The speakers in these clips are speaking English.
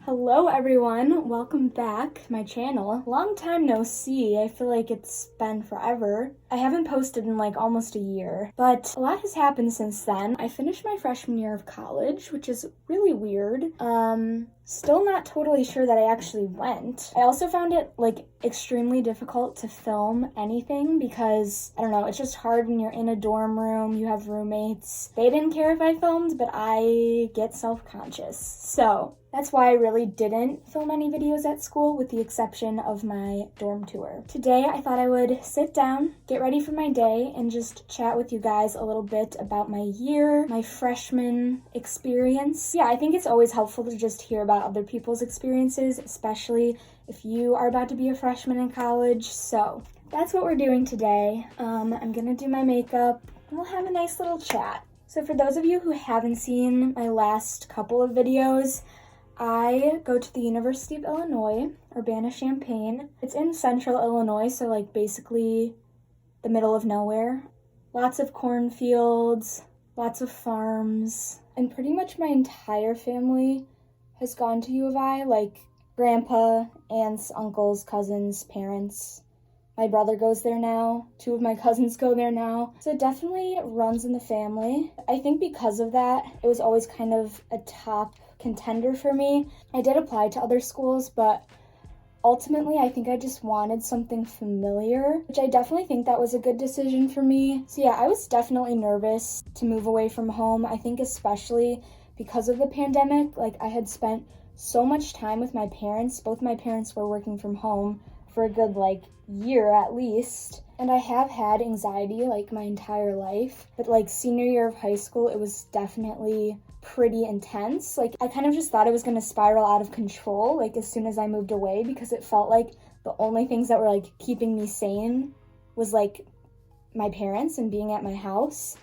Hello everyone, welcome back to my channel. Long time no see, I feel like it's been forever. I haven't posted in like almost a year, but a lot has happened since then. I finished my freshman year of college, which is really weird. Still not totally sure that I actually went. I also found it like extremely difficult to film anything because, I don't know, it's just hard when you're in a dorm room, you have roommates. They didn't care if I filmed, but I get self-conscious. So that's why I really didn't film any videos at school with the exception of my dorm tour. Today I thought I would sit down, get ready for my day, and just chat with you guys a little bit about my year, my freshman experience. Yeah, I think it's always helpful to just hear about other people's experiences, especially if you are about to be a freshman in college. So that's what we're doing today. I'm gonna do my makeup and we'll have a nice little chat. So for those of you who haven't seen my last couple of videos, I go to the University of Illinois, Urbana-Champaign. It's in central Illinois, so like basically the middle of nowhere. Lots of cornfields, lots of farms, and pretty much my entire family has gone to U of I, like grandpa, aunts, uncles, cousins, parents. My brother goes there now. 2 of my cousins go there now. So it definitely runs in the family. I think because of that, it was always kind of a top contender for me. I did apply to other schools, but ultimately I think I just wanted something familiar, which I definitely think that was a good decision for me. So yeah, I was definitely nervous to move away from home. I think especially because of the pandemic, like I had spent so much time with my parents. Both my parents were working from home for a good year at least, and I have had anxiety like my entire life, but like senior year of high school it was definitely pretty intense. Like I kind of just thought it was going to spiral out of control like as soon as I moved away, because it felt like the only things that were like keeping me sane was like my parents and being at my house.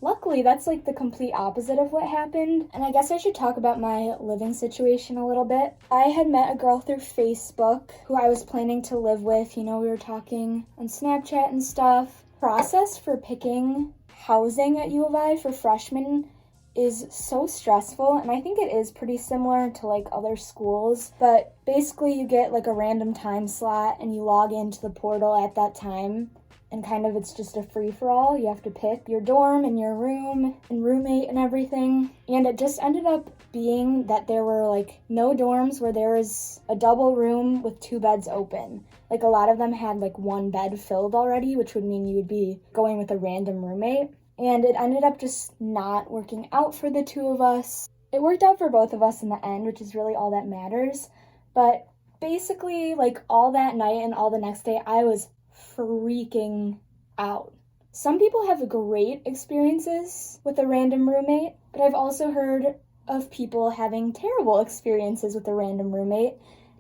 Luckily that's like the complete opposite of what happened, and I guess I should talk about my living situation a little bit. I had met a girl through Facebook who I was planning to live with. You know, we were talking on Snapchat and stuff. Process for picking housing at U of I for freshmen is so stressful, and I think it is pretty similar to like other schools, but basically you get like a random time slot and you log into the portal at that time, and kind of it's just a free-for-all. You have to pick your dorm and your room and roommate and everything. And it just ended up being that there were like no dorms where there was a double room with 2 beds open. Like a lot of them had like 1 bed filled already, which would mean you would be going with a random roommate. And it ended up just not working out for the 2 of us. It worked out for both of us in the end, which is really all that matters. But basically like all that night and all the next day, I was freaking out. Some people have great experiences with a random roommate, but I've also heard of people having terrible experiences with a random roommate,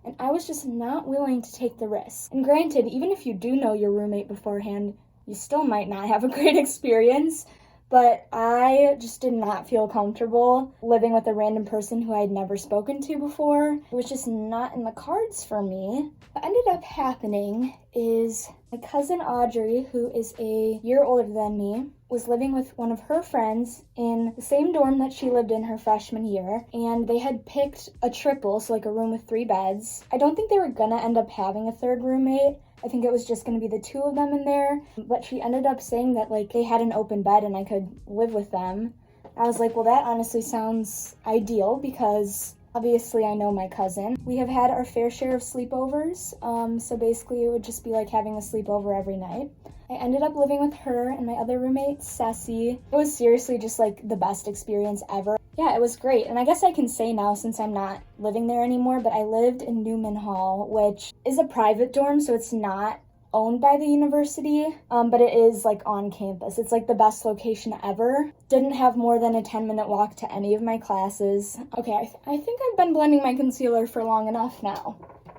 and I was just not willing to take the risk. And granted, even if you do know your roommate beforehand, you still might not have a great experience, but I just did not feel comfortable living with a random person who I had never spoken to before. It was just not in the cards for me. What ended up happening is my cousin Audrey, who is a year older than me, was living with one of her friends in the same dorm that she lived in her freshman year, and they had picked a triple, so like a room with 3 beds. I don't think they were gonna end up having a third roommate. I think it was just going to be the 2 of them in there, but she ended up saying that like they had an open bed and I could live with them. I was like, well, that honestly sounds ideal because obviously I know my cousin. We have had our fair share of sleepovers, so basically it would just be like having a sleepover every night. I ended up living with her and my other roommate, Ceci. It was seriously just like the best experience ever. Yeah, it was great. And I guess I can say now, since I'm not living there anymore, but I lived in Newman Hall, which is a private dorm, so it's not owned by the university, but it is like on campus. It's like the best location ever. Didn't have more than a 10-minute walk to any of my classes. Okay, I think I've been blending my concealer for long enough now.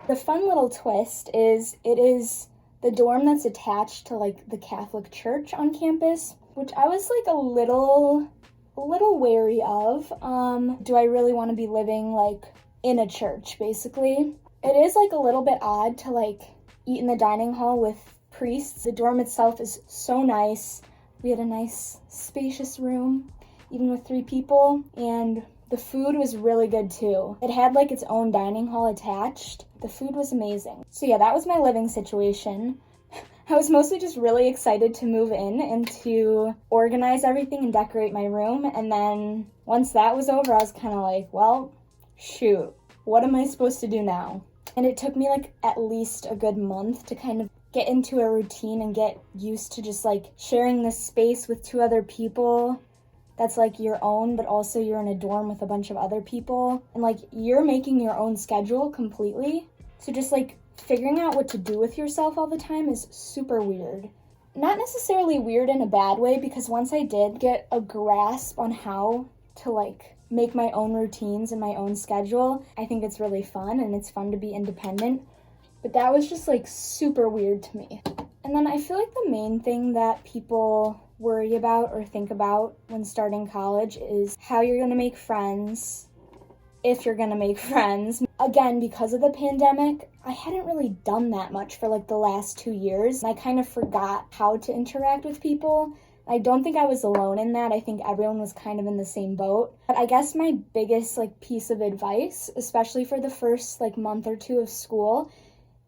The fun little twist is it is the dorm that's attached to like the Catholic church on campus, which I was like a little wary of. Do I really want to be living like in a church, basically? It is like a little bit odd to like eat in the dining hall with priests. The dorm itself is so nice. We had a nice spacious room, even with 3 people, and The food was really good too. It had like its own dining hall attached. The food was amazing. So yeah, that was my living situation. I was mostly just really excited to move in and to organize everything and decorate my room. And then once that was over, I was kind of like, well, shoot, what am I supposed to do now? And it took me like at least a good month to kind of get into a routine and get used to just like sharing this space with 2 other people that's like your own, but also you're in a dorm with a bunch of other people. And like you're making your own schedule completely. So just like figuring out what to do with yourself all the time is super weird. Not necessarily weird in a bad way, because once I did get a grasp on how to like make my own routines and my own schedule, I think it's really fun and it's fun to be independent. But that was just like super weird to me. And then I feel like the main thing that people worry about or think about when starting college is how you're gonna make friends, if you're gonna make friends. Again, because of the pandemic, I hadn't really done that much for like the last 2 years. I kind of forgot how to interact with people. I don't think I was alone in that. I think everyone was kind of in the same boat. But I guess my biggest like piece of advice, especially for the first like month or 2 of school,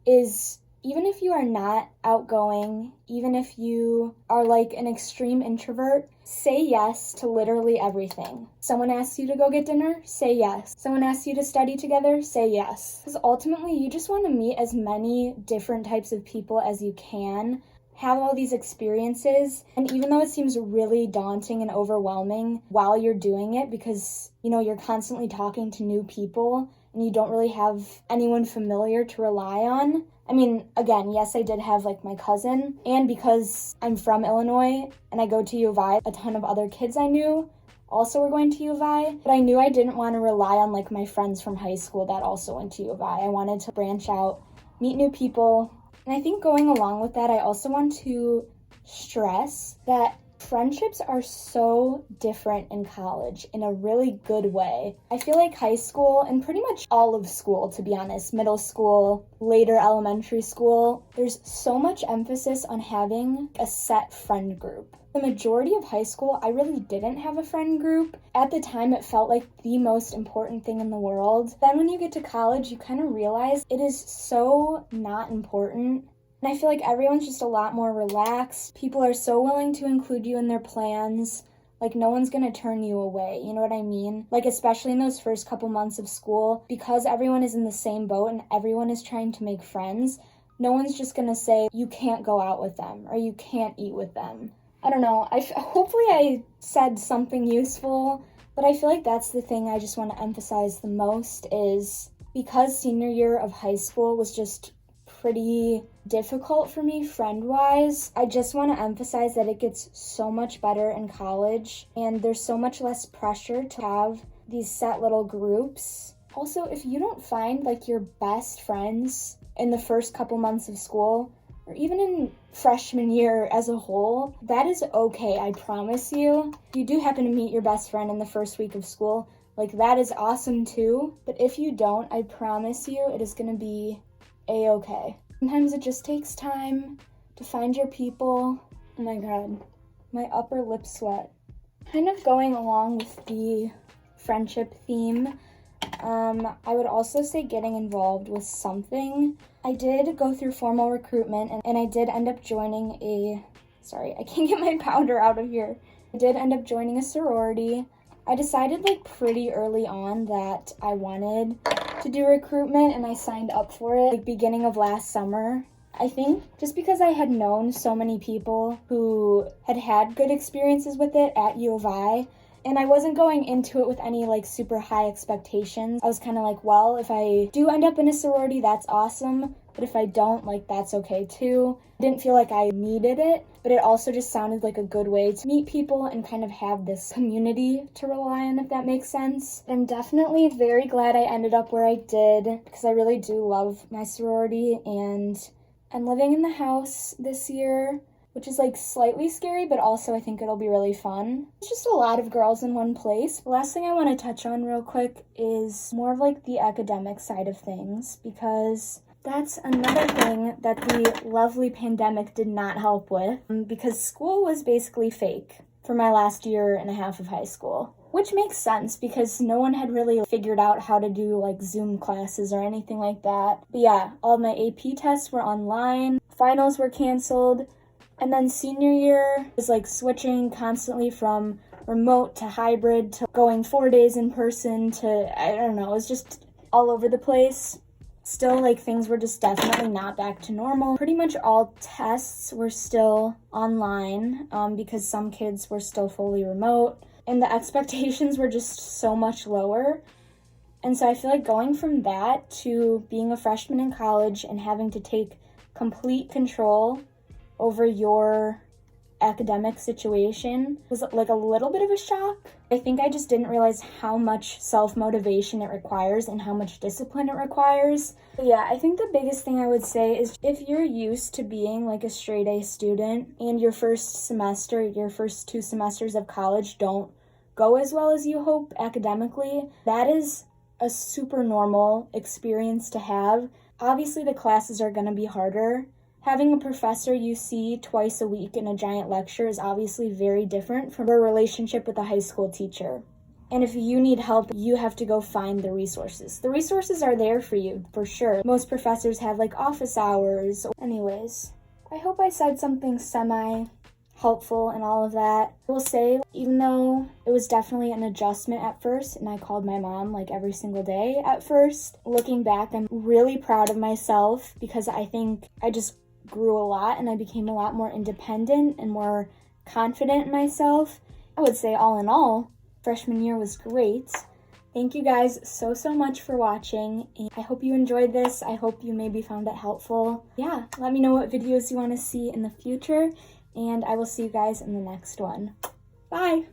is even if you are not outgoing, even if you are like an extreme introvert, say yes to literally everything. Someone asks you to go get dinner, say yes. Someone asks you to study together, say yes. Because ultimately, you just want to meet as many different types of people as you can, have all these experiences, and even though it seems really daunting and overwhelming while you're doing it, because, you know, you're constantly talking to new people, and you don't really have anyone familiar to rely on. I mean, again, yes, I did have like my cousin, and because I'm from Illinois and I go to U of I, a ton of other kids I knew also were going to U of I, but I knew I didn't want to rely on like my friends from high school that also went to U of I. I wanted to branch out, meet new people, and I think going along with that, I also want to stress that friendships are so different in college in a really good way. I feel like high school, and pretty much all of school, to be honest, middle school, later elementary school, there's so much emphasis on having a set friend group. The majority of high school, I really didn't have a friend group. At the time, it felt like the most important thing in the world. Then when you get to college, you kind of realize it is so not important. And I feel like everyone's just a lot more relaxed. People are so willing to include you in their plans. Like, no one's gonna turn you away, you know what I mean? Like, especially in those first couple months of school, because everyone is in the same boat and everyone is trying to make friends, no one's just gonna say, you can't go out with them or you can't eat with them. I don't know, hopefully I said something useful, but I feel like that's the thing I just want to emphasize the most is because senior year of high school was just pretty difficult for me friend-wise, I just want to emphasize that it gets so much better in college and there's so much less pressure to have these set little groups. Also, if you don't find like your best friends in the first couple months of school, or even in freshman year as a whole, that is okay, I promise you. If you do happen to meet your best friend in the first week of school, like that is awesome too. But if you don't, I promise you it is gonna be a-okay. Sometimes it just takes time to find your people. Oh my god, my upper lip sweat. Kind of going along with the friendship theme, I would also say getting involved with something. I did go through formal recruitment and I did end up joining sorry, I can't get my powder out of here. I did end up joining a sorority. I decided like pretty early on that I wanted to do recruitment and I signed up for it like beginning of last summer. I think just because I had known so many people who had had good experiences with it at U of I, and I wasn't going into it with any like super high expectations. I was kind of like, well, if I do end up in a sorority, that's awesome. But if I don't, like, that's okay too. I didn't feel like I needed it, but it also just sounded like a good way to meet people and kind of have this community to rely on, if that makes sense. I'm definitely very glad I ended up where I did because I really do love my sorority, and I'm living in the house this year, which is like slightly scary, but also I think it'll be really fun. It's just a lot of girls in one place. The last thing I want to touch on real quick is more of like the academic side of things, because that's another thing that the lovely pandemic did not help with, because school was basically fake. for my last year and a half of high school. Which makes sense because no one had really figured out how to do like Zoom classes or anything like that. But yeah, all my AP tests were online, finals were canceled, and then senior year was like switching constantly from remote to hybrid to going 4 days in person to, I don't know, it was just all over the place. Still, like, things were just definitely not back to normal. Pretty much all tests were still online because some kids were still fully remote, and the expectations were just so much lower. And so I feel like going from that to being a freshman in college and having to take complete control over your academic situation was like a little bit of a shock. I think I just didn't realize how much self-motivation it requires and how much discipline it requires. But yeah, I think the biggest thing I would say is if you're used to being like a straight A student and your first semester, your first 2 semesters of college don't go as well as you hope academically, that is a super normal experience to have. Obviously, the classes are going to be harder. Having a professor you see twice a week in a giant lecture is obviously very different from a relationship with a high school teacher. And if you need help, you have to go find the resources. The resources are there for you, for sure. Most professors have like office hours. Anyways, I hope I said something semi-helpful and all of that. I will say, even though it was definitely an adjustment at first, and I called my mom like every single day at first, looking back, I'm really proud of myself because I think I just grew a lot and I became a lot more independent and more confident in myself. I would say all in all, freshman year was great. Thank you guys so much for watching, and I hope you enjoyed this. I hope you maybe found it helpful. Yeah, let me know what videos you want to see in the future, and I will see you guys in the next one. Bye!